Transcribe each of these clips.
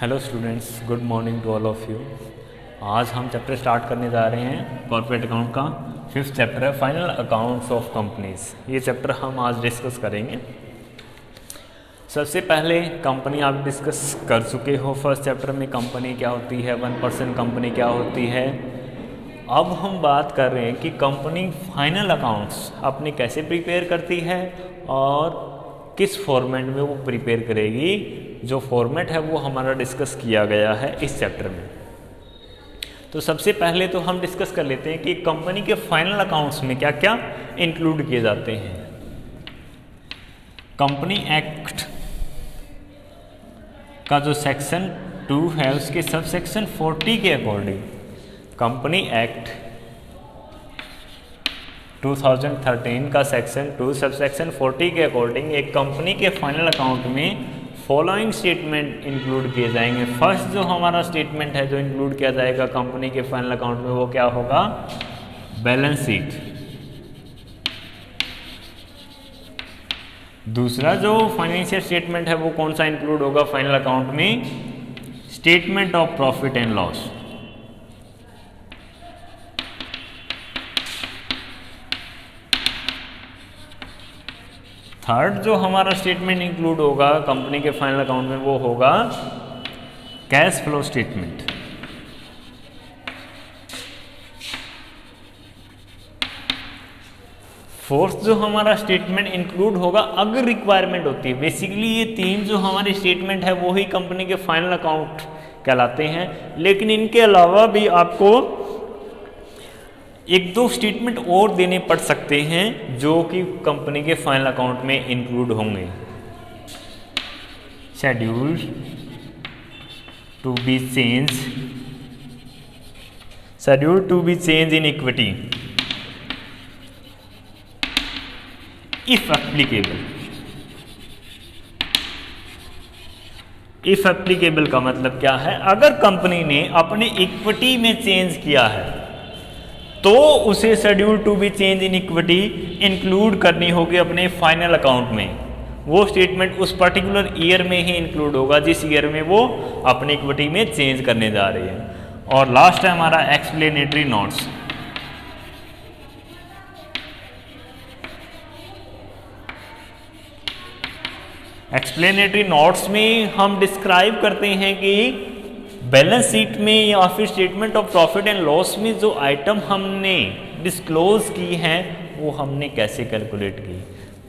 Hello students, good morning to all of you. आज हम chapter start करने जा रहे हैं कॉर्पोरेट अकाउंट का। फिफ्थ चैप्टर है फाइनल अकाउंट्स ऑफ कंपनीज। ये चैप्टर हम आज डिस्कस करेंगे। सबसे पहले कंपनी आप डिस्कस कर चुके हो फर्स्ट चैप्टर में, कंपनी क्या होती है, 1% कंपनी क्या होती है। अब हम बात कर रहे हैं कि कंपनी फाइनल अकाउंट्स अपने कैसे प्रिपेयर करती है और किस फॉर्मेट में वो प्रिपेयर करेगी। जो फॉर्मेट है वो हमारा डिस्कस किया गया है इस चैप्टर में। तो सबसे पहले तो हम डिस्कस कर लेते हैं कि कंपनी के फाइनल अकाउंट्स में क्या क्या इंक्लूड किए जाते हैं। कंपनी एक्ट का जो सेक्शन 2 है उसके सब सेक्शन 40 के अकॉर्डिंग कंपनी एक्ट 2013 का सेक्शन 2 सब सेक्शन 40 के अकॉर्डिंग एक कंपनी के फाइनल अकाउंट में फॉलोइंग स्टेटमेंट इंक्लूड किए जाएंगे। फर्स्ट जो हमारा स्टेटमेंट है जो इंक्लूड किया जाएगा कंपनी के फाइनल अकाउंट में वो क्या होगा, बैलेंस शीट। दूसरा जो फाइनेंशियल स्टेटमेंट है वो कौन सा इंक्लूड होगा फाइनल अकाउंट में, statement of profit and loss. Third जो हमारा स्टेटमेंट इंक्लूड होगा कंपनी के फाइनल अकाउंट में वो होगा कैश फ्लो स्टेटमेंट। फोर्थ जो हमारा स्टेटमेंट इंक्लूड होगा अगर रिक्वायरमेंट होती है। बेसिकली ये तीन जो हमारे स्टेटमेंट है वो ही कंपनी के फाइनल अकाउंट कहलाते हैं, लेकिन इनके अलावा भी आपको एक दो स्टेटमेंट और देने पड़ सकते हैं जो कि कंपनी के फाइनल अकाउंट में इंक्लूड होंगे। Schedule to be change in equity if applicable का मतलब क्या है, अगर कंपनी ने अपने इक्विटी में चेंज किया है तो उसे schedule to be change in equity include करनी होगी अपने फाइनल अकाउंट में। वो स्टेटमेंट उस पर्टिकुलर ईयर में ही इंक्लूड होगा जिस ईयर में वो अपनी इक्विटी में चेंज करने जा रही है। और लास्ट है हमारा एक्सप्लेनेटरी नोट्स। एक्सप्लेनेटरी नोट्स में हम डिस्क्राइब करते हैं कि बैलेंस शीट में या फिर statement of profit and loss में जो आइटम हमने डिस्क्लोज की हैं वो हमने कैसे कैलकुलेट की।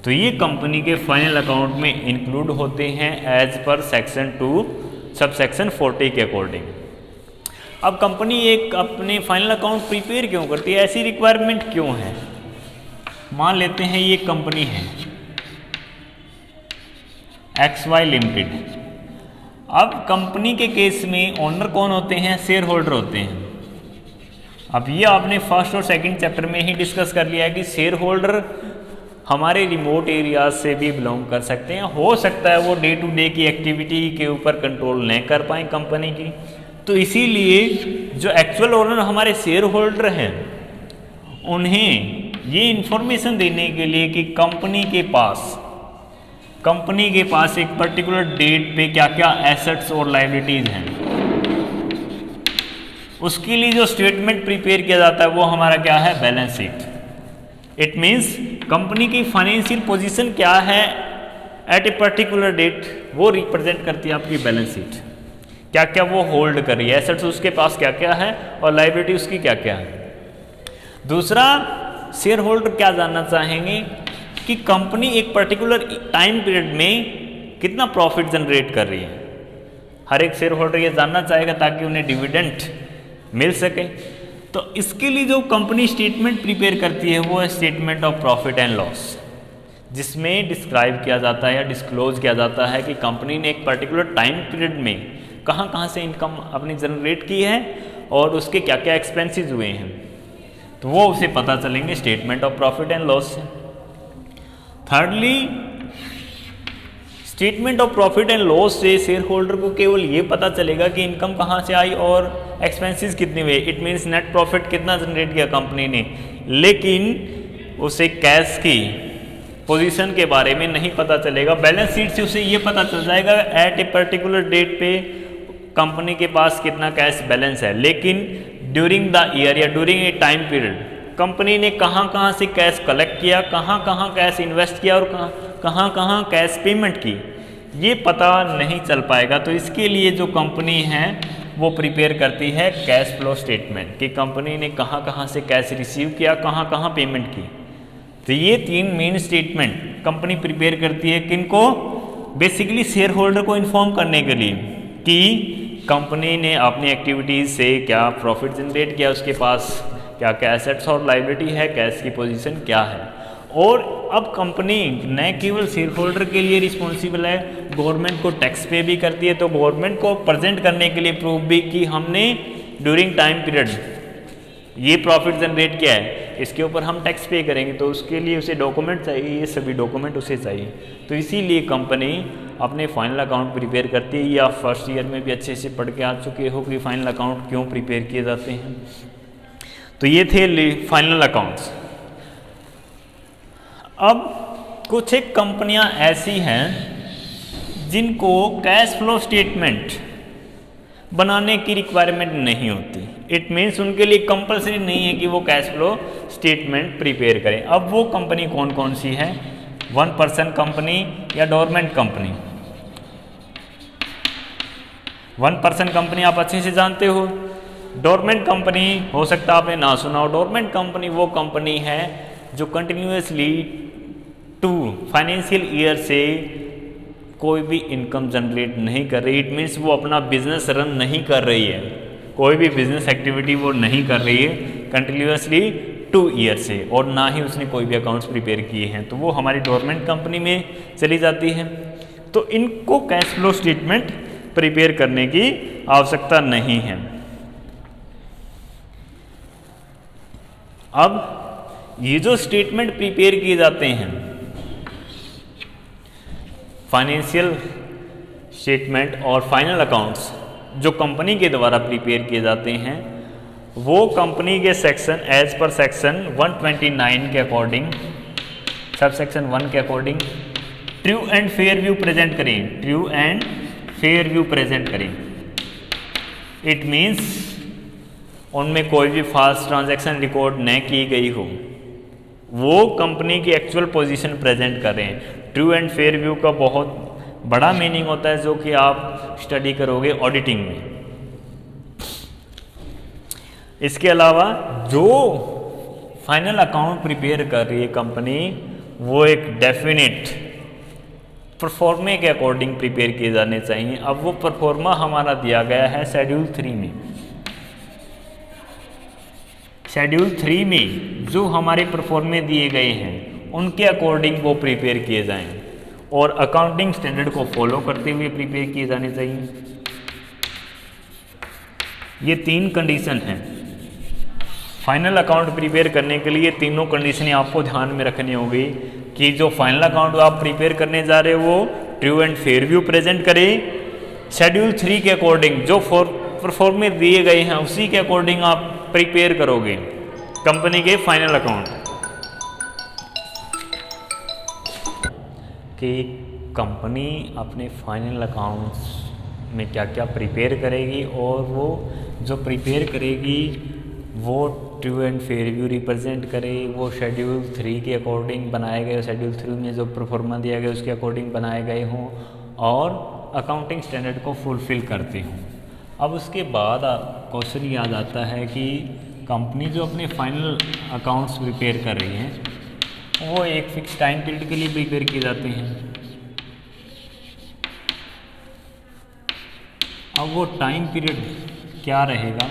तो ये कंपनी के फाइनल अकाउंट में इंक्लूड होते हैं as per section 2 sub section 40 के अकॉर्डिंग। अब कंपनी एक अपने फाइनल अकाउंट प्रिपेयर क्यों करती है, ऐसी रिक्वायरमेंट क्यों है। मान लेते हैं ये कंपनी है XY लिमिटेड। अब कंपनी के केस में ओनर कौन होते हैं, शेयर होल्डर होते हैं। अब ये आपने फर्स्ट और सेकंड चैप्टर में ही डिस्कस कर लिया है कि शेयर होल्डर हमारे रिमोट एरियाज से भी बिलोंग कर सकते हैं। हो सकता है वो डे टू डे की एक्टिविटी के ऊपर कंट्रोल नहीं कर पाए कंपनी की, तो इसीलिए जो एक्चुअल ओनर हमारे शेयर होल्डर हैं उन्हें ये इंफॉर्मेशन देने के लिए कि कंपनी के पास एक पर्टिकुलर डेट पे क्या क्या एसेट्स और लायबिलिटीज हैं, उसके लिए जो स्टेटमेंट प्रिपेयर किया जाता है वो हमारा क्या है, balance sheet. It means company की फाइनेंशियल पोजीशन क्या है एट ए पर्टिकुलर डेट, वो रिप्रेजेंट करती है आपकी बैलेंस शीट। क्या क्या वो होल्ड कर रही है, एसेट्स उसके पास क्या क्या है और लायबिलिटी उसकी क्या क्या है। दूसरा, शेयर होल्डर क्या जानना चाहेंगे कि कंपनी एक पर्टिकुलर टाइम पीरियड में कितना प्रॉफिट जनरेट कर रही है। हर एक शेयर होल्डर ये जानना चाहेगा ताकि उन्हें डिविडेंड मिल सके। तो इसके लिए जो कंपनी स्टेटमेंट प्रिपेयर करती है वो है statement of profit and loss, जिसमें डिस्क्राइब किया जाता है या डिस्क्लोज किया जाता है कि कंपनी ने एक पर्टिकुलर टाइम पीरियड में कहाँ कहाँ से इनकम अपनी जनरेट की है और उसके क्या क्या एक्सपेंसेस हुए हैं, तो वो उसे पता चलेंगे statement of profit and loss से। Thirdly, statement of profit and loss से शेयर होल्डर को केवल ये पता चलेगा कि इनकम कहाँ से आई और एक्सपेंसेस कितने हुए। इट मीन्स नेट प्रॉफिट कितना जनरेट किया कंपनी ने, लेकिन उसे कैश की पोजीशन के बारे में नहीं पता चलेगा। बैलेंस शीट से उसे ये पता चल जाएगा एट ए पर्टिकुलर डेट पे कंपनी के पास कितना कैश बैलेंस है, लेकिन ड्यूरिंग द ईयर या during a time period company ने कहाँ कहाँ से कैश कलेक्ट किया, कहाँ कहाँ कैश इन्वेस्ट किया और कहाँ कहाँ कैश पेमेंट की, ये पता नहीं चल पाएगा। तो इसके लिए जो कंपनी है वो प्रिपेयर करती है कैश फ्लो स्टेटमेंट कि कंपनी ने कहाँ कहाँ से कैश रिसीव किया, कहाँ कहाँ पेमेंट की। तो ये 3 मेन स्टेटमेंट कंपनी प्रिपेयर करती है किनको, बेसिकली शेयर होल्डर को इन्फॉर्म करने के लिए कि कंपनी ने अपनी एक्टिविटीज़ से क्या प्रॉफिट जनरेट किया, उसके पास क्या क्या एसेट्स और लायबिलिटी है, कैश की पोजीशन क्या है। और अब कंपनी न केवल शेयर होल्डर के लिए रिस्पॉन्सिबल है, गवर्नमेंट को टैक्स पे भी करती है। तो गवर्नमेंट को प्रेजेंट करने के लिए प्रूफ भी कि हमने ड्यूरिंग टाइम पीरियड ये प्रॉफिट जनरेट किया है, इसके ऊपर हम टैक्स पे करेंगे, तो उसके लिए उसे डॉक्यूमेंट चाहिए, ये सभी डॉक्यूमेंट उसे चाहिए। तो इसीलिए कंपनी अपने फाइनल अकाउंट प्रिपेयर करती है। या फर्स्ट ईयर में भी अच्छे से पढ़ के आ चुके हो कि फाइनल अकाउंट क्यों प्रिपेयर किए जाते हैं। तो ये थे फाइनल अकाउंट्स। अब कुछ एक कंपनियां ऐसी हैं जिनको कैश फ्लो स्टेटमेंट बनाने की रिक्वायरमेंट नहीं होती। इट मीन्स उनके लिए कंपलसरी नहीं है कि वो कैश फ्लो स्टेटमेंट प्रिपेयर करें। अब वो कंपनी कौन कौन सी है, 1 पर्सन कंपनी या डोरमेंट कंपनी। 1 पर्सन कंपनी आप अच्छे से जानते हो। डोरमेंट कंपनी हो सकता है आपने ना सुना हो। डोरमेंट कंपनी वो कंपनी है जो कंटिन्यूसली 2 फाइनेंशियल ईयर से कोई भी इनकम जनरेट नहीं कर रही। इट मीन्स वो अपना बिजनेस रन नहीं कर रही है, कोई भी बिजनेस एक्टिविटी वो नहीं कर रही है कंटिन्यूसली 2 ईयर से, और ना ही उसने कोई भी अकाउंट्स प्रिपेयर किए हैं, तो वो हमारी डोरमेंट कंपनी में चली जाती है। तो इनको कैश फ्लो स्टेटमेंट प्रिपेयर करने की आवश्यकता नहीं है। अब ये जो स्टेटमेंट प्रिपेयर किए जाते हैं, फाइनेंशियल स्टेटमेंट और फाइनल अकाउंट्स जो कंपनी के द्वारा प्रिपेयर किए जाते हैं, वो कंपनी के सेक्शन एज पर सेक्शन 129 के अकॉर्डिंग, सब सेक्शन 1 के according true and fair view present करें, true and fair view present करें। इट मीन्स उनमें कोई भी फॉल्स ट्रांजैक्शन रिकॉर्ड न की गई हो, वो कंपनी की एक्चुअल पोजीशन प्रेजेंट करें। ट्रू एंड फेयर व्यू का बहुत बड़ा मीनिंग होता है जो कि आप स्टडी करोगे ऑडिटिंग में। इसके अलावा जो फाइनल अकाउंट प्रिपेयर कर रही है कंपनी, वो एक डेफिनेट परफॉर्मे के अकॉर्डिंग प्रिपेयर किए जाने चाहिए। अब वो परफॉर्मा हमारा दिया गया है शेड्यूल 3 में। शेड्यूल 3 में जो हमारे परफॉर्मे दिए गए हैं उनके अकॉर्डिंग वो प्रिपेयर किए जाएं और अकाउंटिंग स्टैंडर्ड को फॉलो करते हुए प्रिपेयर किए जाने चाहिए। ये 3 कंडीशन हैं फाइनल अकाउंट प्रिपेयर करने के लिए। तीनों कंडीशनें आपको ध्यान में रखनी होगी कि जो फाइनल अकाउंट आप प्रिपेयर करने जा रहे हो वो true and fair view present करे, शेड्यूल 3 के अकॉर्डिंग जो परफॉर्मे दिए गए हैं उसी के अकॉर्डिंग आप प्रिपेयर करोगे कंपनी के फाइनल अकाउंट। कि कंपनी अपने फाइनल अकाउंट्स में क्या क्या प्रिपेयर करेगी, और वो जो प्रिपेयर करेगी वो true and fair view represent करे, वो शेड्यूल 3 के अकॉर्डिंग बनाए गए, शेड्यूल 3 में जो परफॉर्मा दिया गया उसके अकॉर्डिंग बनाए गए हों और अकाउंटिंग स्टैंडर्ड को फुलफिल करते हों। अब उसके बाद क्वेश्चन याद आता है कि कंपनी जो अपने फाइनल अकाउंट्स प्रिपेयर कर रही है वो एक फिक्स टाइम पीरियड के लिए प्रिपेयर किए जाते हैं। अब वो टाइम पीरियड क्या रहेगा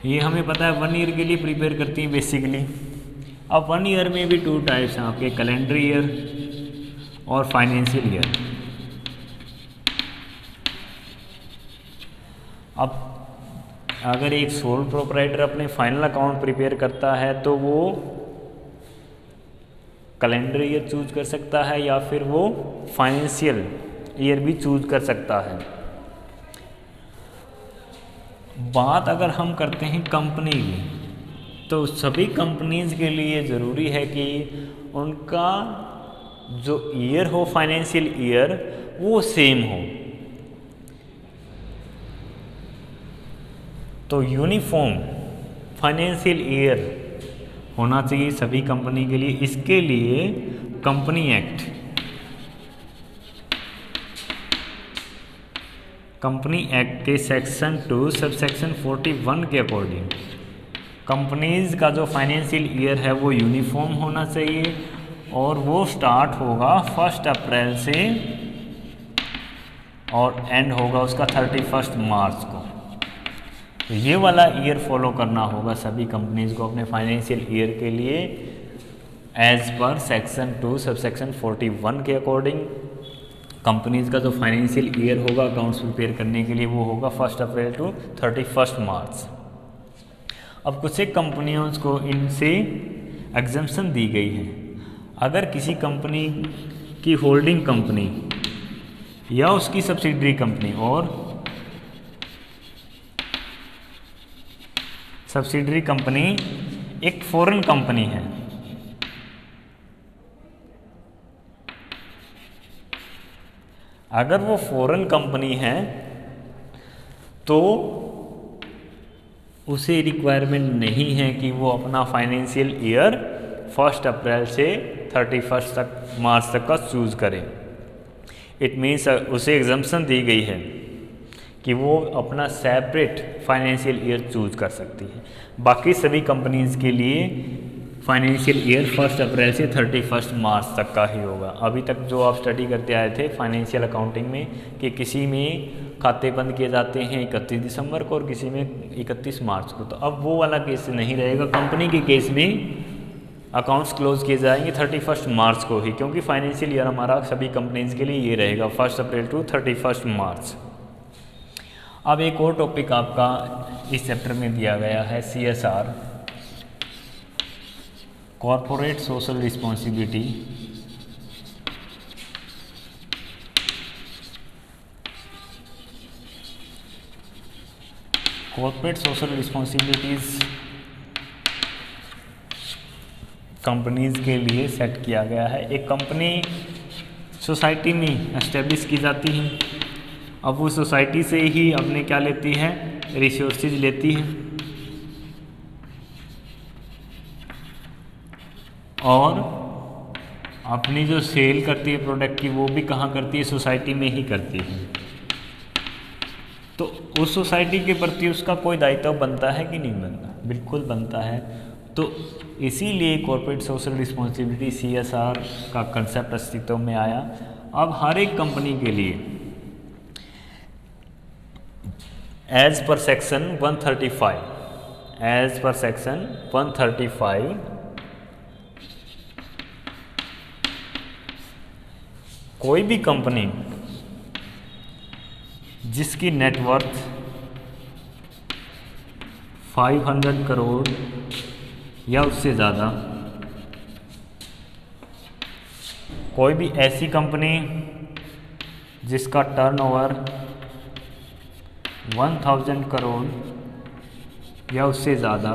ये हमें पता है, 1 ईयर के लिए प्रिपेयर करती हैं बेसिकली। अब 1 ईयर में भी 2 टाइप्स हैं आपके, कैलेंडर ईयर और फाइनेंशियल ईयर। अब अगर एक सोल प्रोपराइटर अपने फाइनल अकाउंट प्रिपेयर करता है तो वो कैलेंडर ईयर चूज कर सकता है या फिर वो फाइनेंशियल ईयर भी चूज कर सकता है। बात अगर हम करते हैं कंपनी की, तो सभी कंपनीज के लिए ज़रूरी है कि उनका जो ईयर हो फाइनेंशियल ईयर वो सेम हो। तो यूनिफॉर्म फाइनेंशियल ईयर होना चाहिए सभी कंपनी के लिए। इसके लिए कंपनी एक्ट के सेक्शन 2 सबसेक्शन 41 के अकॉर्डिंग कंपनीज का जो फाइनेंशियल ईयर है वो यूनिफॉर्म होना चाहिए और वो स्टार्ट होगा 1 अप्रैल से और एंड होगा उसका 31 मार्च को। तो ये वाला ईयर फॉलो करना होगा सभी कंपनीज को अपने फाइनेंशियल ईयर के लिए एज पर सेक्शन 2 सबसेक्शन 41 के अकॉर्डिंग। कंपनीज का जो फाइनेंशियल ईयर होगा अकाउंट्स प्रिपेयर करने के लिए वो होगा 1 अप्रैल टू 31 मार्च। अब कुछ एक कंपनियों को इनसे एग्जम्पशन दी गई है। अगर किसी कंपनी की होल्डिंग कंपनी या उसकी सब्सिडरी कंपनी और सब्सिडरी कंपनी एक फॉरेन कंपनी है, अगर वो फॉरेन कंपनी है तो उसे रिक्वायरमेंट नहीं है कि वो अपना फाइनेंशियल ईयर 1 अप्रैल से 31 मार्च तक का चूज़ करे। इट मीन्स उसे एग्जम्पशन दी गई है कि वो अपना सेपरेट फाइनेंशियल ईयर चूज कर सकती है। बाकी सभी कंपनीज के लिए फाइनेंशियल ईयर 1 अप्रैल से 31 मार्च तक का ही होगा। अभी तक जो आप स्टडी करते आए थे फाइनेंशियल अकाउंटिंग में कि किसी में खाते बंद किए जाते हैं 31 दिसंबर को और किसी में 31 मार्च को, तो अब वो वाला केस नहीं रहेगा। कंपनी के केस में अकाउंट्स क्लोज किए जाएंगे 31 मार्च को ही, क्योंकि फाइनेंशियल ईयर हमारा सभी कंपनीज के लिए ये रहेगा 1 अप्रैल टू 31 मार्च। अब एक और टॉपिक आपका इस चैप्टर में दिया गया है CSR, corporate social responsibility. Corporate social responsibilities companies के लिए सेट किया गया है। एक कंपनी सोसाइटी में एस्टेब्लिश की जाती है, अब वो सोसाइटी से ही अपने क्या लेती है, रिसोर्सेज लेती है और अपनी जो सेल करती है प्रोडक्ट की वो भी कहाँ करती है, सोसाइटी में ही करती है। तो उस सोसाइटी के प्रति उसका कोई दायित्व बनता है कि नहीं बनता, बिल्कुल बनता है। तो इसीलिए कॉर्पोरेट सोशल रिस्पॉन्सिबिलिटी CSR का कंसेप्ट अस्तित्व में आया। अब हर एक कंपनी के लिए एज पर सेक्शन 135 कोई भी कंपनी जिसकी नेटवर्थ 500 करोड़ या उससे ज़्यादा, कोई भी ऐसी कंपनी जिसका टर्नओवर 1000 करोड़ या उससे ज़्यादा,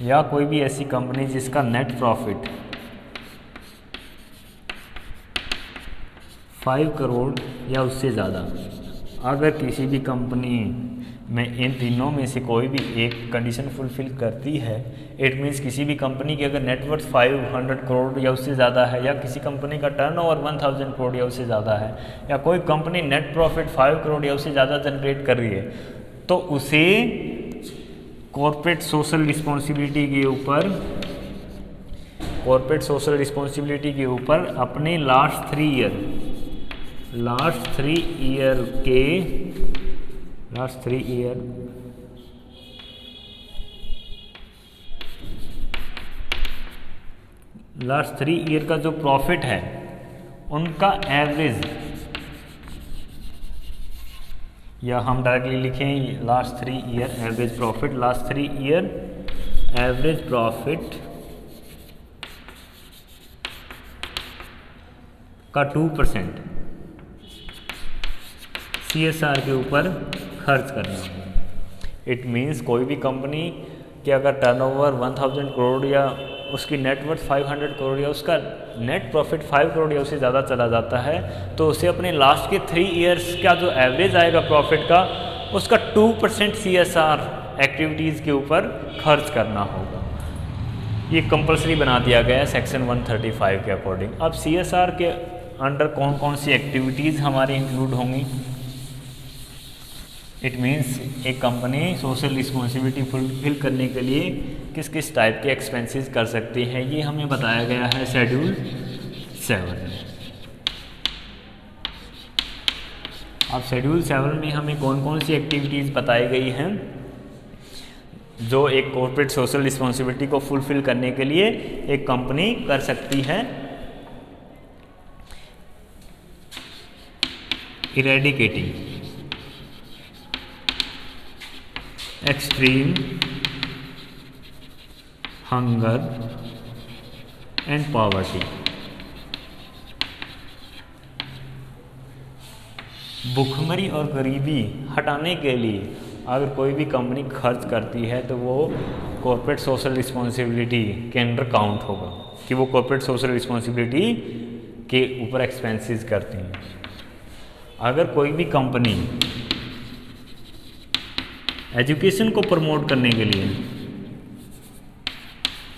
या कोई भी ऐसी कंपनी जिसका नेट प्रॉफिट 5 करोड़ या उससे ज़्यादा, अगर किसी भी कंपनी में इन तीनों में से कोई भी एक कंडीशन फुलफिल करती है, इट मीन्स किसी भी कंपनी की अगर नेटवर्थ 500 करोड़ या उससे ज़्यादा है, या किसी कंपनी का टर्नओवर 1000 करोड़ या उससे ज़्यादा है, या कोई कंपनी नेट प्रॉफिट 5 करोड़ या उससे ज़्यादा जनरेट कर रही है, तो उसे कॉर्पोरेट सोशल रिस्पॉन्सिबिलिटी के ऊपर अपने लास्ट 3 ईयर का जो प्रॉफिट है उनका एवरेज, या हम डायरेक्टली लिखें last 3 year average profit, last 3 year average profit का 2% CSR के ऊपर खर्च करना होगा। इट मीन्स कोई भी कंपनी के अगर टर्नओवर 1000 करोड़ या उसकी नेटवर्थ 500 करोड़ या उसका नेट प्रॉफिट 5 करोड़ या उससे ज़्यादा चला जाता है, तो उसे अपने लास्ट के 3 ईयर्स का जो एवरेज आएगा प्रॉफिट का उसका 2% CSR एक्टिविटीज़ के ऊपर खर्च करना होगा। ये कंपलसरी बना दिया गया है सेक्शन 135 के अकॉर्डिंग। अब CSR के अंडर कौन कौन सी एक्टिविटीज़ हमारी इंक्लूड होंगी? इट मीन्स एक कंपनी सोशल रिस्पॉन्सिबिलिटी फुलफिल करने के लिए किस किस टाइप के एक्सपेंसेस कर सकती है, ये हमें बताया गया है शेड्यूल 7 में। अब शेड्यूल 7 में हमें कौन कौन सी एक्टिविटीज़ बताई गई हैं जो एक कॉर्पोरेट सोशल रिस्पॉन्सिबिलिटी को फुलफिल करने के लिए एक कंपनी कर सकती है। Eradicating extreme hunger and poverty, भूखमरी और गरीबी हटाने के लिए अगर कोई भी कंपनी खर्च करती है तो वो कॉर्पोरेट सोशल रिस्पॉन्सिबिलिटी के अंडर काउंट होगा कि वो कॉर्पोरेट सोशल रिस्पॉन्सिबिलिटी के ऊपर एक्सपेंसेस करती हैं। अगर कोई भी कंपनी एजुकेशन को प्रमोट करने के लिए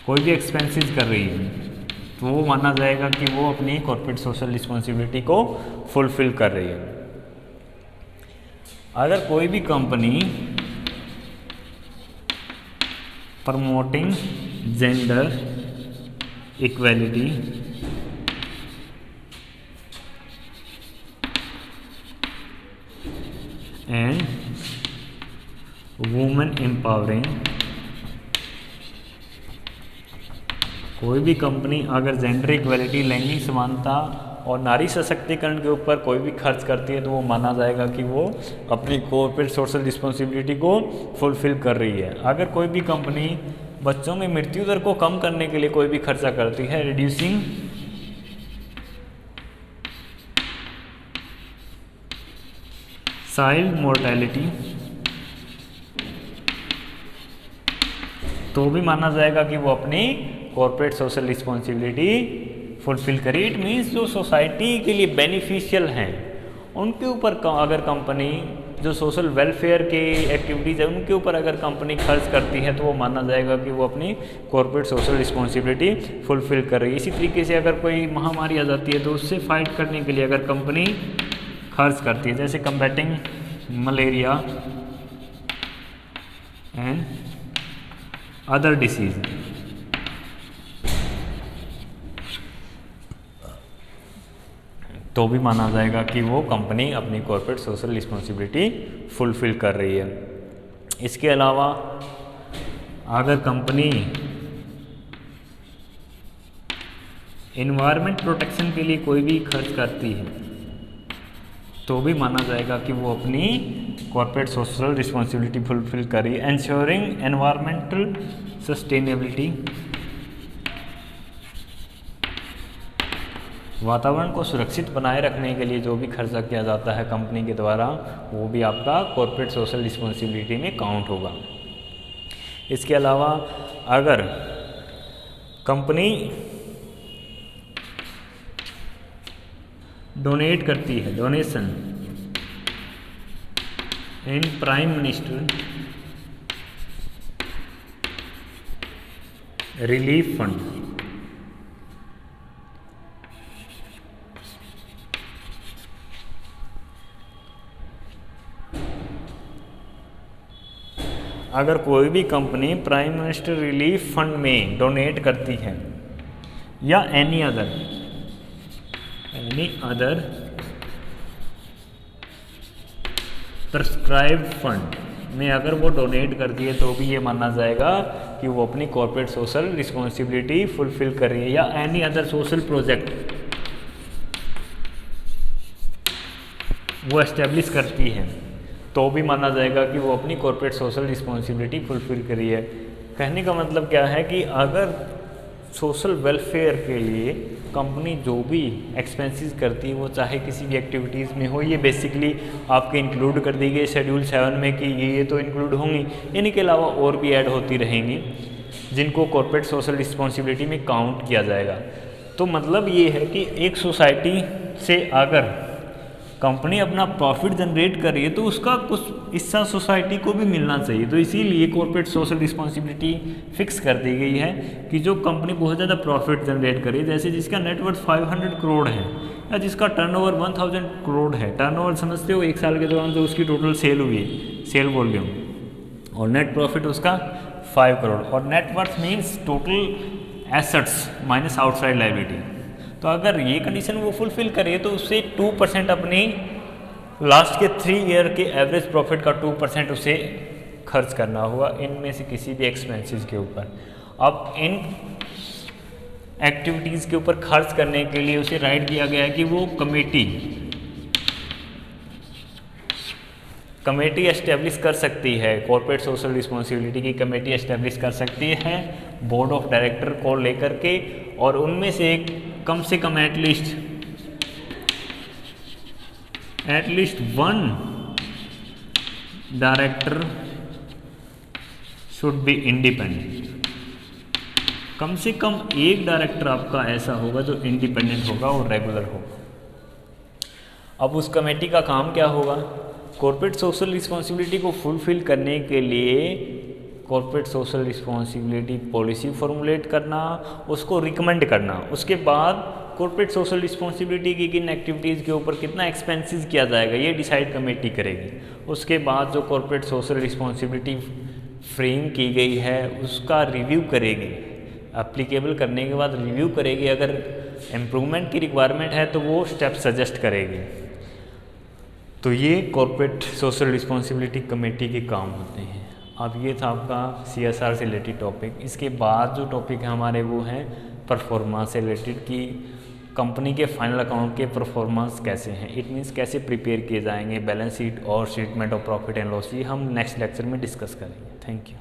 कोई भी एक्सपेंसेस कर रही है तो वो माना जाएगा कि वो अपनी कॉर्पोरेट सोशल रिस्पॉन्सिबिलिटी को फुलफिल कर रही है। अगर कोई भी company promoting gender equality and women empowering, कोई भी कंपनी अगर जेंडर इक्वेलिटी, लैंगिक समानता और नारी सशक्तिकरण के ऊपर कोई भी खर्च करती है तो वो माना जाएगा कि वो अपनी कॉर्पोरेट सोशल रिस्पॉन्सिबिलिटी को फुलफिल कर रही है। अगर कोई भी कंपनी बच्चों में मृत्यु दर को कम करने के लिए कोई भी खर्चा करती है, रिड्यूसिंग चाइल्ड मोर्टेलिटी, तो भी माना जाएगा कि वो अपनी कॉर्पोरेट सोशल रिस्पॉन्सिबिलिटी फुलफिल करी। इट मीन्स जो सोसाइटी के लिए बेनिफिशियल हैं उनके ऊपर अगर कंपनी जो सोशल वेलफेयर के एक्टिविटीज़ है उनके ऊपर अगर कंपनी खर्च करती है तो वो माना जाएगा कि वो अपनी कॉर्पोरेट सोशल रिस्पॉन्सिबिलिटी फुलफिल कर रही है। इसी तरीके से अगर कोई महामारी आ जाती है तो उससे फाइट करने के लिए अगर कंपनी खर्च करती है, जैसे combating malaria and other disease, तो भी माना जाएगा कि वो कंपनी अपनी कॉर्पोरेट सोशल रिस्पॉन्सिबिलिटी फुलफिल कर रही है। इसके अलावा अगर कंपनी एनवायरनमेंट प्रोटेक्शन के लिए कोई भी खर्च करती है तो भी माना जाएगा कि वो अपनी कॉर्पोरेट सोशल रिस्पॉन्सिबिलिटी फुलफिल कर रही है। एंश्योरिंग एनवायरमेंटल सस्टेनेबिलिटी, वातावरण को सुरक्षित बनाए रखने के लिए जो भी खर्चा किया जाता है कंपनी के द्वारा वो भी आपका कॉर्पोरेट सोशल रिस्पॉन्सिबिलिटी में काउंट होगा। इसके अलावा अगर कंपनी डोनेट करती है, donation in prime minister relief fund, अगर कोई भी company prime minister relief fund में डोनेट करती है या एनी अदर प्रिस्क्राइब्ड फंड में अगर वो डोनेट करती है तो भी ये माना जाएगा कि वो अपनी कॉर्पोरेट सोशल रिस्पॉन्सिबिलिटी फुलफिल कर रही है। या एनी अदर सोशल प्रोजेक्ट वो एस्टेब्लिश करती है तो भी माना जाएगा कि वो अपनी कॉर्पोरेट सोशल रिस्पॉन्सिबिलिटी फुलफिल कर रही है। कहने का मतलब क्या है कि अगर सोशल वेलफेयर के लिए कंपनी जो भी एक्सपेंसेस करती है वो चाहे किसी भी एक्टिविटीज़ में हो, ये बेसिकली आपके इंक्लूड कर दी गई शेड्यूल 7 में कि ये तो इंक्लूड होंगी, इनके अलावा और भी ऐड होती रहेंगी जिनको कॉर्पोरेट सोशल रिस्पॉन्सिबिलिटी में काउंट किया जाएगा। तो मतलब ये है कि एक सोसाइटी से अगर कंपनी अपना प्रॉफिट जनरेट कर रही है तो उसका कुछ हिस्सा सोसाइटी को भी मिलना चाहिए। तो इसीलिए कॉर्पोरेट सोशल रिस्पॉन्सिबिलिटी फिक्स कर दी गई है कि जो कंपनी बहुत ज़्यादा प्रॉफिट जनरेट करे, जैसे जिसका नेटवर्थ 500 करोड़ है या जिसका टर्नओवर 1000 करोड़ है। टर्नओवर समझते हो, एक साल के दौरान जो उसकी टोटल सेल हुई है, सेल वॉल्यूम, और नेट प्रॉफिट उसका 5 करोड़, और net worth means total assets minus outside liability. तो अगर ये कंडीशन वो फुलफिल करे तो उससे 2% अपनी लास्ट के 3 ईयर के एवरेज प्रॉफिट का 2% उसे खर्च करना होगा इनमें से किसी भी एक्सपेंसेस के ऊपर। अब इन एक्टिविटीज़ के ऊपर खर्च करने के लिए उसे राइट दिया गया है कि वो कमेटी एस्टेब्लिश कर सकती है, कॉर्पोरेट सोशल रिस्पॉन्सिबिलिटी की कमेटी एस्टेब्लिश कर सकती है बोर्ड ऑफ डायरेक्टर को लेकर के, और उनमें से कम से कम at least 1 director should be independent. कम से कम एक डायरेक्टर आपका ऐसा होगा जो इंडिपेंडेंट होगा और रेगुलर होगा। अब उस कमेटी का काम क्या होगा? कॉर्पोरेट सोशल रिस्पॉन्सिबिलिटी को फुलफिल करने के लिए corporate social responsibility policy formulate करना, उसको रिकमेंड करना, उसके बाद कॉर्पोरेट सोशल रिस्पॉन्सिबिलिटी की किन एक्टिविटीज़ के ऊपर कितना एक्सपेंसेस किया जाएगा ये डिसाइड कमेटी करेगी। उसके बाद जो कॉर्पोरेट सोशल रिस्पॉन्सिबिलिटी फ्रेम की गई है उसका रिव्यू करेगी, एप्लीकेबल करने के बाद रिव्यू करेगी, अगर इम्प्रूवमेंट की रिक्वायरमेंट है तो वो स्टेप सजेस्ट करेगी। तो ये कॉर्पोरेट सोशल रिस्पॉन्सिबिलिटी कमेटी के काम होते हैं। अब ये था आपका CSR से रिलेटेड टॉपिक। इसके बाद जो टॉपिक है हमारे वो हैं परफॉर्मेंस से रिलेटेड, कि कंपनी के फाइनल अकाउंट के परफॉर्मेंस कैसे हैं, इट मीन्स कैसे प्रिपेयर किए जाएंगे, बैलेंस शीट और statement of profit and loss, ये हम नेक्स्ट लेक्चर में डिस्कस करेंगे। Thank you.